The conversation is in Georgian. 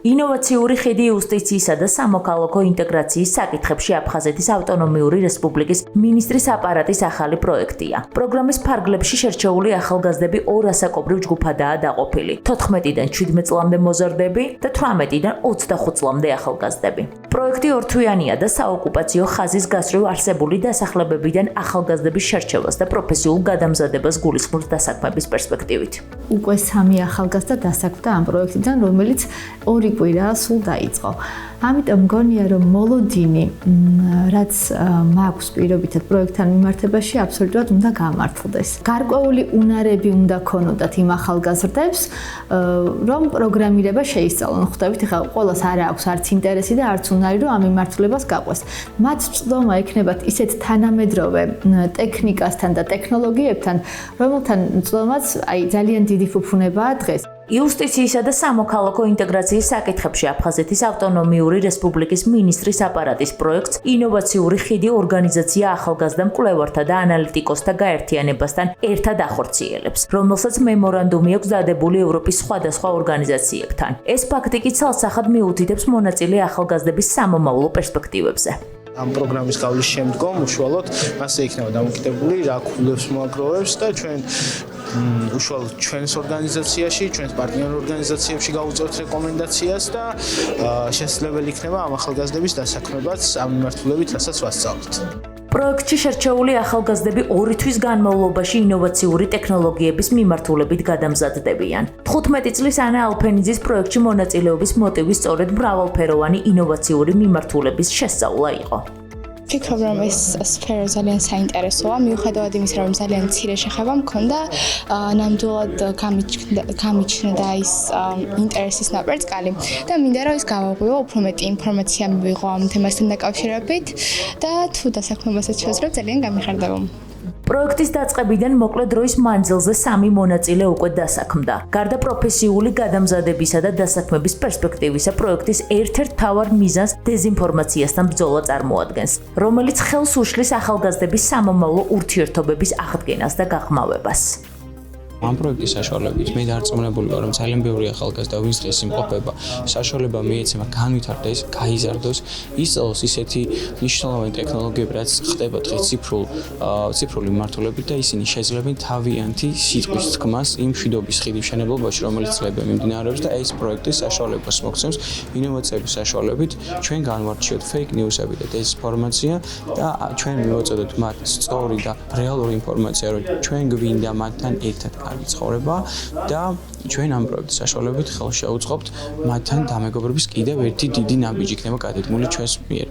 ინოვაციური ხიდი იუსტიციისა და სამოქალაქო ინტეგრაციის საკითხებში აფხაზეთის ავტონომიური რესპუბლიკის მინისტრის აპარატის ახალი პროექტია. პროგრამის ფარგლებში შერჩეული ახალგაზრდები ორ ასაკობრივ ჯგუფადაა დაყოფილი. 14-დან 17 წლამდე მოზარდები და 18-დან 25 წლამდე ახალგაზრდები. პროექტი ორთვიანია და საოკუპაციო ხაზის გასწვრივ არსებული დასახლებებიდან ახალგაზრდების შერჩევას და პროფესიულ გადამზადებას გულისხმობს დასაქმების პერსპექტივით. უკვე 3 ახალგაზრდა დასაქმდა ამ პროექტიდან, რომელიც 2 კვირა სულ დაიწყო. ამიტომ მგონია, რომ მოლოდინი, რაც მაქვს პირობითად პროექტთან მიმართებაში, აბსოლუტურად უნდა გამართლდეს. გარკვეული უნარები უნდა ქონოდათ იმ ახალგაზრდებს, რომ პროგრამირება შეისწავლონ. ხვდებით, ხა ყველას არ აქვს არც ინტერესი და არც უნარი, რომ ამ მიმართულებას გაყვეს. მათ წვდომა ექნებათ ისეთ თანამედროვე ტექნიკასთან და ტექნოლოგიებთან, რომელთან წვდომაც ძალიან დიდი ფუფუნებაა დღეს. იუსტიციისა და სამოქალაქო ინტეგრაციის საკითხებში აფხაზეთის ავტონომიური რესპუბლიკის მინისტრის აპარატის პროექტს ინოვაციური ხიდი ორგანიზაცია ახალგაზრდა მკვლევართა და ანალიტიკოსთა გაერთიანებასთან ერთად ახორციელებს, რომელსაც მემორანდუმი აქვს დადებული ევროპის სხვადასხვა ორგანიზაციებთან. ეს ფაქტი კი ცალსახად მიუთითებს მონაწილე ახალგაზრდების სამომავლო პერსპექტივებზე. ამ პროგრამის გავლის შემდგომ უშუალოდ მასზე იქნება დამოკიდებული რა ქულებს მოაგროვებს და ჩვენ უშუალოდ ჩვენს ორგანიზაციაში, ჩვენს პარტნიორ ორგანიზაციებში გავუწევთ რეკომენდაციას და შესაძლებელი იქნება ამ ახალგაზრდების დასაქმებაც ამ მიმართულებით, რასაც ვასწავლეთ. პროექტში შერჩეული ახალგაზრდები 2 თვის განმავლობაში ინოვაციური ტექნოლოგიების მიმართულებით გადამზადდებიან. 15 წლის ანა ალფენიძის პროექტში მონაწილეობის მოტივი სწორედ მრავალფეროვანი ინოვაციური მიმართულების შესწავლა იყო. ვფიქრობ, რომ ეს სფერო ძალიან საინტერესოა, მიუხედავად იმისა, რომ ძალიან მცირე შეხება მქონდა, ნამდვილად გამიჩნდა ის ინტერესის ნაპერწკალი და მინდა რომ ის გავაღვიო, უფრო მეტი ინფორმაცია მივიღო ამ თემასთან დაკავშირებით და თუ დასაქმებასაც შევძლებთ, ძალიან გამიხარდება. პროექტის დაწყებიდან მოკლე დროის მანძილზე 3 მონაწილე უკვე დასაქმდა. გარდა პროფესიული გადამზადებისა და დასაქმების პერსპექტივისა, პროექტის ერთ-ერთ მთავარ მიზანს დეზინფორმაციასთან ბრძოლა წარმოადგენს, რომელიც ხელს უშლის ახალგაზრდების სამომავლო ურთიერთობების აღდგენას და გაღრმავებას. ამ პროექტის საშუალებით მე დარწმუნებული ვარ, რომ ძალიან ბევრი ახალგაზრდა ვინც დღეს იმყოფება, საშუალება მიეცემა განვითარდეს, გაიზარდოს, ისწავლოს ისეთი მნიშვნელოვანი ტექნოლოგიები, რაც ხდება დღეს ციფრული მიმართულებით და ისინი შეძლებენ თავიანთი სიტყვის თქმას იმ მშვიდობის ხიდის მშენებლობაში, რომელიც წლები მიმდინარეობს და ეს პროექტი საშუალებას მოგცემს ინოვაციების საშუალებით ჩვენ განვარჩიოთ fake news-ები და დეзინფორმაცია და ჩვენ მივაწოდოთ მათ სწორი და რეალური ინფორმაცია, რომ ჩვენ გვინდა მათთან ერთად ცხოვრება და ჩვენ ამ პროექტის საშუალებით ხელს შეუწყობთ მათთან დამეგობრების კიდევ ერთი დიდი ნაბიჯი იქნება გადადგმული ჩვენს მიერ.